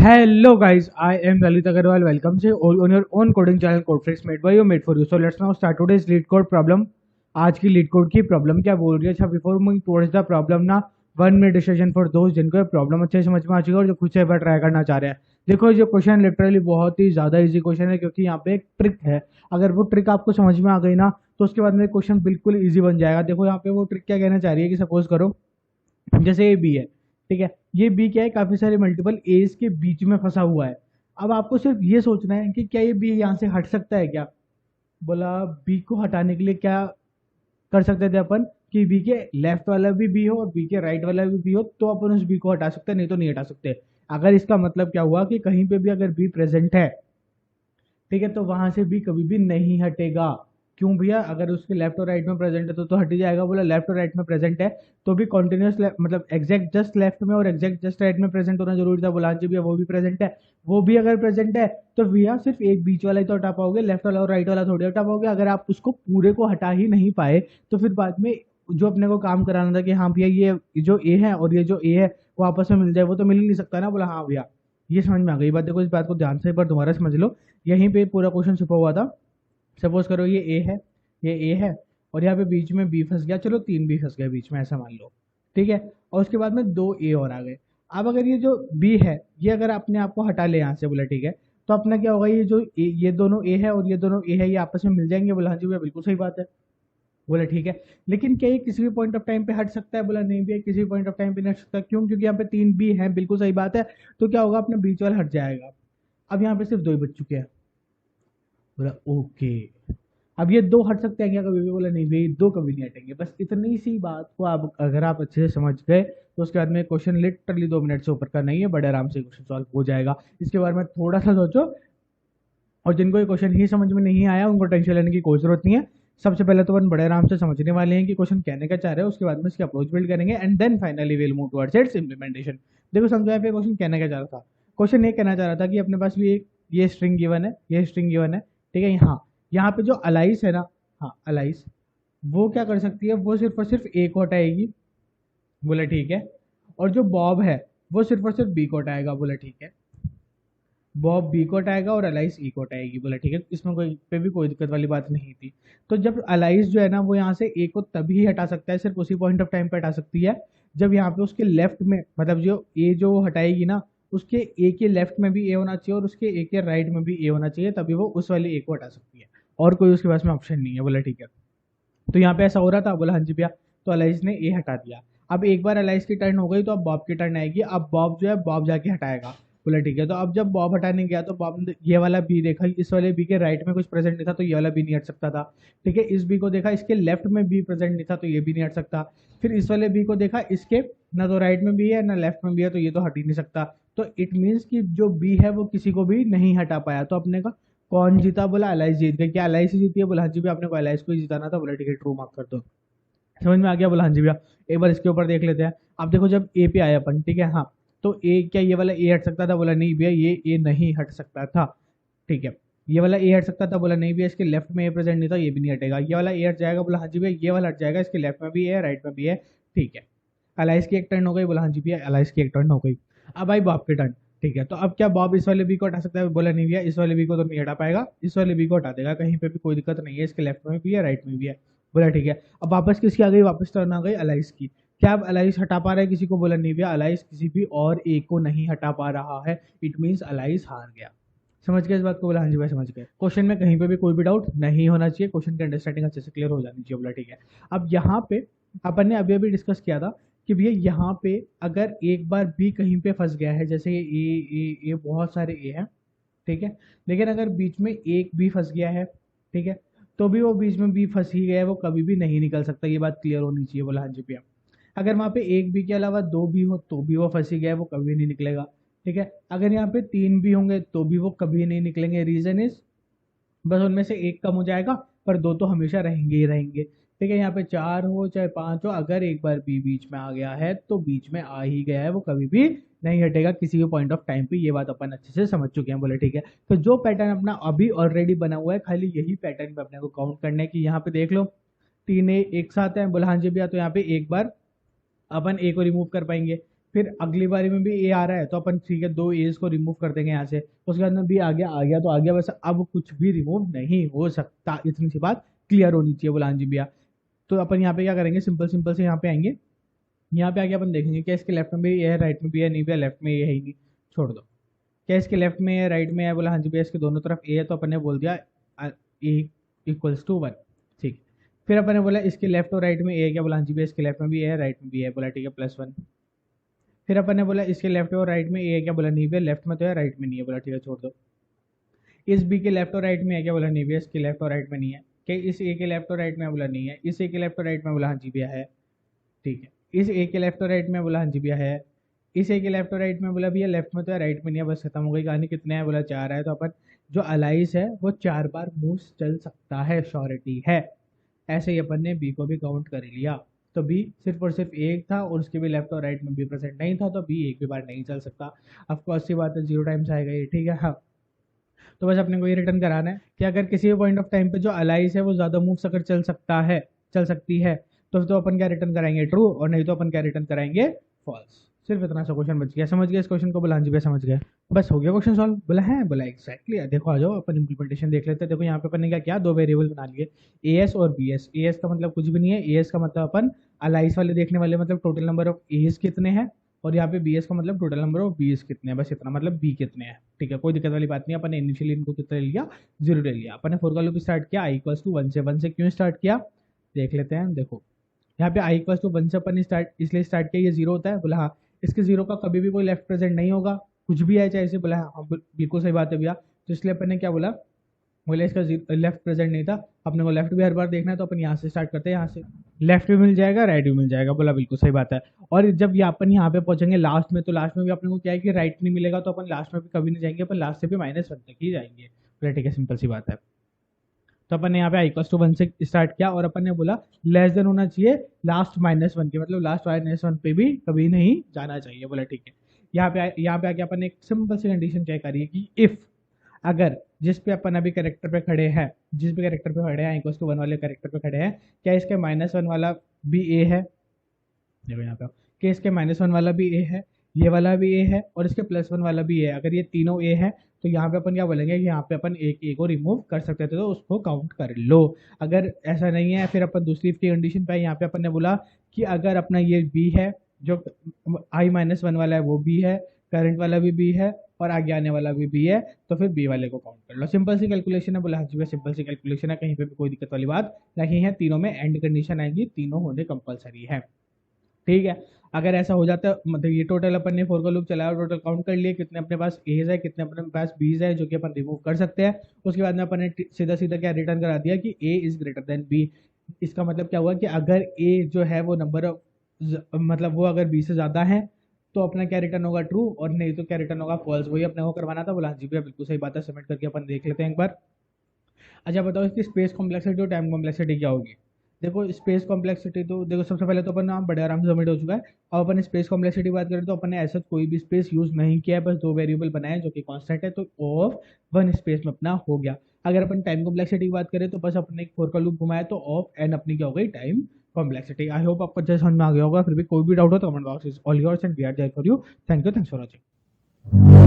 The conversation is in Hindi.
Hello guys, I am Lalit Agarwal. Welcome to on your own coding channel Codefreaks made by you, made for you. So let's now start today's lead code problem. आज की लीड कोड की प्रॉब्लम क्या बोल रही है? अच्छा, before moving towards the problem ना, 1 मिनट डिस्कशन फॉर दोस्त जिनको ये प्रॉब्लम अच्छे से समझ में आ चुकी है और जो खुद से एक बार ट्राई करना चाह रहे हैं। देखो, ये क्वेश्चन लिटरली बहुत ही ज्यादा इजी क्वेश्चन है, क्योंकि यहाँ पे एक ट्रिक है। अगर वो ट्रिक आपको समझ में आ गई ना, तो उसके बाद में क्वेश्चन बिल्कुल ईजी बन जाएगा। देखो यहाँ पे वो ट्रिक क्या कहना चाह रही है कि सपोज करो, जैसे ये बी है, ठीक है। ये बी क्या है, काफी सारे मल्टीपल एज के बीच में फंसा हुआ है। अब आपको सिर्फ ये सोचना है कि क्या ये बी यहाँ से हट सकता है क्या। बोला बी को हटाने के लिए क्या कर सकते थे अपन, कि बी के लेफ्ट वाला भी बी हो और बी के राइट वाला भी बी हो, तो अपन उस बी को हटा सकते हैं, नहीं तो नहीं हटा सकते। अगर इसका मतलब क्या हुआ कि कहीं पे भी अगर बी प्रेजेंट है, ठीक है, तो वहां से भी कभी भी नहीं हटेगा। क्यों भैया? अगर उसके लेफ्ट और राइट में प्रेजेंट है तो हट ही जाएगा। बोला लेफ्ट और राइट में प्रेजेंट है तो भी कॉन्टिन्यूस मतलब एग्जैक्ट जस्ट लेफ्ट में और एग्जैक्ट जस्ट राइट में प्रेजेंट होना जरूरी था। बोला हाँ जी भैया, वो भी प्रेजेंट है। वो भी अगर प्रेजेंट है तो भैया सिर्फ एक बीच वाला ही तो हटा पाओगे, लेफ्ट वाला और राइट वाला थोड़ी हटा पाओगे। अगर आप उसको पूरे को हटा ही नहीं पाए तो फिर बाद में जो अपने को काम कराना था कि हाँ भैया ये जो ए है और ये जो ए है वो आपस में मिल जाए, वो तो मिल ही नहीं सकता ना। बोला हाँ भैया, ये समझ में आ गई बात। देखो, इस बात को ध्यान से एक बार दोबारा समझ लो। यहीं पे पूरा क्वेश्चन छुपा हुआ था। सपोज करो ये ए है, ये ए है, और यहाँ पे बीच में बी फंस गया। चलो 3 बी फंस गया बीच में, ऐसा मान लो, ठीक है। और उसके बाद में 2 ए और आ गए। अब अगर ये जो बी है, ये अगर अपने आप को हटा ले यहाँ से, बोला ठीक है, तो अपना क्या होगा, ये जो ये दोनों ए है और ये दोनों ए है, ये आपस में मिल जाएंगे। बोला हाँ जी भैया, बिल्कुल सही बात है। बोला ठीक है, लेकिन क्या ये किसी भी पॉइंट ऑफ टाइम पे हट सकता है? बोला नहीं भैया, किसी भी पॉइंट ऑफ टाइम पे नहीं हट सकता। क्यों? क्योंकि यहाँ पे 3 बी है, बिल्कुल सही बात है। तो क्या होगा, अपना बीच वाला हट जाएगा। अब यहाँ पे सिर्फ 2 ही बच चुके हैं। बोला ओके, अब ये 2 हट सकते हैं क्या कभी भी? बोला नहीं भाई, 2 कभी नहीं हटेंगे। बस इतनी सी बात को आप अगर आप अच्छे से समझ गए तो उसके बाद में क्वेश्चन लिटरली 2 मिनट से ऊपर का नहीं है, बड़े आराम से क्वेश्चन सॉल्व हो जाएगा। इसके बारे में थोड़ा सा सोचो, और जिनको ये क्वेश्चन ही समझ में नहीं आया उनको टेंशन लेने की कोई जरूरत नहीं है। सबसे पहले तो अपन बड़े आराम से समझने वाले हैं कि क्वेश्चन कहने का चाह रहे हैं, उसके बाद में इसकी अप्रोच बिल्ड करेंगे and then finally will move towards its implementation. देखो समझो, यहाँ पे क्वेश्चन कहने का चाह रहा था। क्वेश्चन ये कहना चाह रहा था कि अपने पास भी एक ये स्ट्रिंग गिवन है, ये स्ट्रिंग गिवन है, ठीक है। यहाँ पे जो अलाइस है ना, हाँ अलाइस, वो क्या कर सकती है, वो सिर्फ और सिर्फ ए को हटाएगी। बोला ठीक है। और जो बॉब है वो सिर्फ और सिर्फ बी को हटाएगा। बोला ठीक है। बॉब बी को हटाएगा और अलाइस ई को हटाएगी। बोला ठीक है, इसमें कोई पे भी कोई दिक्कत वाली बात नहीं थी। तो जब अलाइस जो है ना, वो यहाँ से ए को तभी हटा सकता है, सिर्फ उसी पॉइंट ऑफ टाइम पे हटा सकती है जब यहाँ पे उसके लेफ्ट में, मतलब जो ए जो वो हटाएगी ना, उसके ए के लेफ्ट में भी ए होना चाहिए और उसके ए के राइट में भी ए होना चाहिए, तभी वो उस वाली ए को हटा सकती है। और कोई उसके पास में ऑप्शन नहीं है। बोला ठीक है। तो यहाँ पे ऐसा हो रहा था। बोला हाँ जी भैया। तो अलाइस ने ए हटा दिया। अब एक बार अलाइस की टर्न हो गई तो अब बॉब की टर्न आएगी। अब बॉब जो है, बॉब जाके हटाएगा। बोला ठीक है। तो अब जब बॉब हटाने गया तो बॉब ने ये वाला बी देखा, इस वाले बी के राइट में कुछ प्रेजेंट नहीं था तो ये वाला बी नहीं हट सकता था, ठीक है। इस बी को देखा, इसके लेफ्ट में बी प्रेजेंट नहीं था तो ये भी नहीं हट सकता। फिर इस वाले बी को देखा, इसके ना तो राइट में बी है ना लेफ्ट में बी है, तो ये तो हट ही नहीं सकता। तो इट मीन्स कि जो बी है वो किसी को भी नहीं हटा पाया। तो अपने का कौन जीता? बोला अलाइस जीत गई। क्या अलाइस ही जीती है? बोला हाँ जी भैया, आपने को अलाइस को ही जिताना था। बोला ठीक है, ट्रू मार्क कर दो। समझ में आ गया? बोला हाँ जी भैया। एक बार इसके ऊपर देख लेते हैं। अब देखो, जब ए पे आया अपन, ठीक है, हाँ, तो ए क्या ये वाला ए हट सकता था? बोला नहीं भैया, ये ए नहीं हट सकता था, ठीक है। ये वाला ए हट सकता था? बोला नहीं भैया, इसके लेफ्ट में ए प्रेजेंट नहीं था, ये भी नहीं हटेगा। ये वाला ए हट जाएगा? बोला हाँ जी भैया, ये वाला हट जाएगा, इसके लेफ्ट में भी है राइट में भी है, ठीक है। अलाइस की एक टर्न हो गई। बोला हाँ जी भैया, अलाइस की एक टर्न हो गई। अब आई बॉब की टर्न, ठीक है। तो अब क्या बॉब इस वाले बी को हटा सकता है? बोला नहीं भैया, इस वाले बी को तो नहीं हटा पाएगा, इस वाले बी को हटा देगा, कहीं पे भी कोई दिक्कत नहीं है, इसके लेफ्ट में भी है राइट में भी है। बोला ठीक है। अब वापस किसकी आ गई? वापस टर्न आ गई अलाइस की। क्या अब अलाइस हटा पा रहा है किसी को? बोला नहीं भैया, अलाइस किसी भी और एक को नहीं हटा पा रहा है। इट मीन्स अलाइस हार गया। समझ गए इस बात को? बोला हाँ जी भाई, समझ गए। क्वेश्चन में कहीं पे भी कोई भी डाउट नहीं होना चाहिए, क्वेश्चन की अंडरस्टैंडिंग अच्छे से क्लियर हो जानी चाहिए। बोला ठीक है। अब यहाँ पे अपन ने अभी अभी डिस्कस किया था कि भैया यहाँ पे अगर एक बार बी कहीं पे फंस गया है, जैसे ये बहुत सारे ए हैं, ठीक है, लेकिन अगर बीच में एक बी फंस गया है, ठीक है, तो भी वो बीच में बी फंस ही गया है, वो कभी भी नहीं निकल सकता। ये बात क्लियर होनी चाहिए। बोला हाँ जी भैया। अगर वहाँ पे एक बी के अलावा 2 बी हो तो भी वो फंस ही गया है, वो कभी नहीं निकलेगा, ठीक है। अगर यहाँ पे 3 बी होंगे तो भी वो कभी नहीं निकलेंगे। रीजन इज, बस उनमें से एक कम हो जाएगा, पर 2 तो हमेशा रहेंगे ही रहेंगे, ठीक है। यहाँ पे 4 हो चाहे 5 हो, अगर एक बार बी बीच में आ गया है तो बीच में आ ही गया है, वो कभी भी नहीं हटेगा किसी भी पॉइंट ऑफ टाइम पे। ये बात अपन अच्छे से समझ चुके हैं। बोले ठीक है। तो जो पैटर्न अपना अभी ऑलरेडी बना हुआ है, खाली यही पैटर्न पे अपने को काउंट करने की। यहाँ पे देख लो, 3 ए एक साथ है। बोला हाँ जी भैया। तो यहाँ पे एक बार अपन ए को रिमूव कर पाएंगे, फिर अगली बारी में भी ए आ रहा है तो अपन ठीक है 2 एज को रिमूव कर देंगे यहाँ से, उसके बाद में बी आ गया तो आ गया, बस अब कुछ भी रिमूव नहीं हो सकता, इतनी सी बात क्लियर होनी चाहिए। बोला हाँ जी भैया। तो अपन यहाँ पे क्या करेंगे, सिंपल सिंपल से यहाँ पे आएंगे, यहाँ पे आके अपन देखेंगे क्या इसके लेफ्ट में भी ए है, राइट में भी है, नहीं भी है, लेफ्ट में ये है ही नहीं, छोड़ दो। क्या इसके लेफ्ट में है, राइट में है, बोला हाँ जी भैया इसके दोनों तरफ ए है, तो अपन ने बोल दिया ए इक्वल्स टू 1। ठीक। फिर अपन ने बोला इसके लेफ्ट और राइट में ए है, क्या बोला हाँ जी भैया इसके लेफ्ट में भी ए है, राइट में भी है, बोला ठीक है +1। फिर अपन ने बोला इसके लेफ्ट और राइट में ए है, क्या बोला नहीं भैया लेफ्ट में तो है राइट में नहीं है, बोला ठीक है छोड़ दो। इस बी के लेफ्ट और राइट में है, क्या बोला नहीं भैया इसके लेफ्ट और राइट में नहीं है। क्या इस ए के लेफ्ट और राइट में, बोला नहीं है। इस ए के लेफ्ट और राइट में, बोला हाँ जी भैया है। ठीक है। इस ए के लेफ्ट और राइट में, बोला हाँ जी भैया है। इस ए के लेफ्ट और राइट में, बोला भैया लेफ्ट में तो है राइट में नहीं है, बस खत्म हो गई कहानी। कितने हैं, बोला 4 है, तो अपन जो अलाइस है वो 4 बार मूव चल सकता है, श्योरिटी है। ऐसे ही अपन ने बी को भी काउंट कर लिया, तो बी सिर्फ और सिर्फ एक था और उसके भी लेफ्ट और राइट में बी प्रेजेंट नहीं था, तो बी एक भी बार नहीं चल सकता। ऑफकोर्स सी बात है 0 टाइम्स आएगा ये, ठीक है। हाँ, तो बस अपने को ये रिटर्न कराना है कि अगर किसी भी पॉइंट ऑफ टाइम पे जो अलाइस है वो ज़्यादा मूव्स अगर चल सकती है तो अपन क्या रिटर्न कराएंगे, ट्रू, और नहीं तो अपन क्या रिटर्न कराएंगे, फॉल्स। सिर्फ इतना सा क्वेश्चन बच गया। समझ गया इस क्वेश्चन को, बोला हाँ जी भैया समझ गया, बस हो गया क्वेश्चन सॉल्व। बोला है, बोला एग्जैक्टली। देखो आ जाओ अपन इम्प्लीमेंटेशन देख लेते हैं। देखो यहाँ पे अपन ने क्या किया, 2 वेरिएबल बना लिए, ए एस और बी एस। ए एस का मतलब कुछ भी नहीं है, ए एस का मतलब अपन अलाइस वाले देखने वाले, मतलब टोटल नंबर ऑफ एज कितने हैं, और यहाँ पे बी एस का मतलब टोटल नंबर ऑफ बीस कितने हैं, बस इतना, मतलब बी कितने हैं। ठीक है, कोई दिक्कत वाली बात नहीं। अपन ने इनिशियली इनको कितना ले लिया, 0 ले लिया। अपन ने फोर का लूप स्टार्ट किया आई इक्वल्स टू 1 से। 1 से क्यों स्टार्ट किया देख लेते हैं। देखो यहाँ पे आई इक्वल्स टू 1 से अपन ने स्टार्ट इसलिए स्टार्ट किया, ये 0 होता है, बोला हाँ इसके 0 का कभी भी कोई लेफ्ट प्रेजेंट नहीं होगा, कुछ भी है चाहे इसे, बोला हाँ बिल्कुल सही बात है भैया। तो इसलिए अपन ने क्या बोला, बोले इसका लेफ्ट प्रेजेंट नहीं था, अपने को लेफ्ट भी हर बार देखना है, तो अपन यहाँ से स्टार्ट करते हैं, यहाँ से लेफ्ट भी मिल जाएगा राइट भी मिल जाएगा, बोला बिल्कुल सही बात है। और जब अपन यहाँ पे पहुंचेंगे लास्ट में, तो लास्ट में भी अपने को क्या है कि राइट नहीं मिलेगा, तो अपन लास्ट में भी कभी नहीं जाएंगे, अपन लास्ट से भी -1 तक ही जाएंगे, बोला ठीक है सिंपल सी बात है। तो अपन ने यहाँ पे आई इक्वल्स टू 1 से स्टार्ट किया और अपन ने बोला लेस देन होना चाहिए लास्ट -1 के, मतलब लास्ट -1 पे भी कभी नहीं जाना चाहिए, बोला ठीक है। यहाँ पे आके अपन ने एक सिंपल सी कंडीशन चेक करी है कि इफ अगर जिस पे अपन अभी कैरेक्टर पे खड़े हैं, जिस भी कैरेक्टर पे खड़े हैं इक्वल्स टू 1 वाले कैरेक्टर पे खड़े हैं, क्या इसके -1 वाला भी ए है, देखो यहाँ पे कि इसके -1 वाला भी ए है, ये वाला भी ए है और इसके +1 वाला भी ए है। अगर ये तीनों ए है तो यहाँ पे अपन क्या बोलेंगे कि यहाँ पे अपन एक ए को रिमूव कर सकते थे, तो उसको काउंट कर लो। अगर ऐसा नहीं है फिर अपन दूसरी की कंडीशन पे, यहाँ पे अपन ने बोला कि अगर अपना ये बी है, जो i-1 वाला है वो बी है, करंट वाला भी बी है और आगे आने वाला भी बी है, तो फिर बी वाले को काउंट कर लो। सिंपल सी कैलकुलेशन है, बोला हाँ जी सिंपल सी कैलकुलेशन है, कहीं पे भी कोई दिक्कत वाली बात नहीं है। तीनों में एंड कंडीशन आएगी, तीनों होने कंपलसरी है, ठीक है। अगर ऐसा हो जाता है, मतलब ये टोटल अपन ने फोर का लूप चलाया, टोटल काउंट कर लिए कितने अपने पास एज है, कितने अपने पास बीज है, जो कि अपन रिमूव कर सकते हैं। उसके बाद में अपन ने सीधा सीधा क्या रिटर्न करा दिया कि ए इज ग्रेटर देन बी। इसका मतलब क्या हुआ कि अगर ए जो है वो नंबर ऑफ, मतलब वो अगर बी से ज्यादा है तो अपना क्या रिटर्न होगा, ट्रू, और नहीं तो क्या रिटर्न होगा, फॉल्स। वही अपने को करवाना था, बोला हाँ जी भैया बिल्कुल सही बात है, सबमिट करके अपन देख लेते हैं एक बार। अच्छा बताओ इसकी स्पेस कॉम्प्लेक्सिटी और टाइम कॉम्प्लेक्सिटी क्या होगी। देखो स्पेस कॉम्प्लेक्सिटी तो देखो सबसे पहले तो अपन नाम बड़े आराम से सबमिट हो चुका है। अब अपन स्पेस कॉम्प्लेक्सिटी बात करें तो अपन ने ऐसा कोई भी स्पेस यूज नहीं किया है, बस 2 वेरिएबल बनाए जो कि कांस्टेंट है, तो ऑफ 1 स्पेस में अपना हो गया। अगर अपन टाइम कॉम्प्लेक्सिटी की बात करें तो बस अपने एक फोर का लूप घुमाया तो ऑफ एन अपनी क्या हो गई, टाइम कॉम्प्लेक्सिटी। आई होप आपको जैसे समझ में आ गया होगा। फिर भी कोई भी डाउट हो तो comment box is all yours and we are there for you. Thank you, thanks for watching.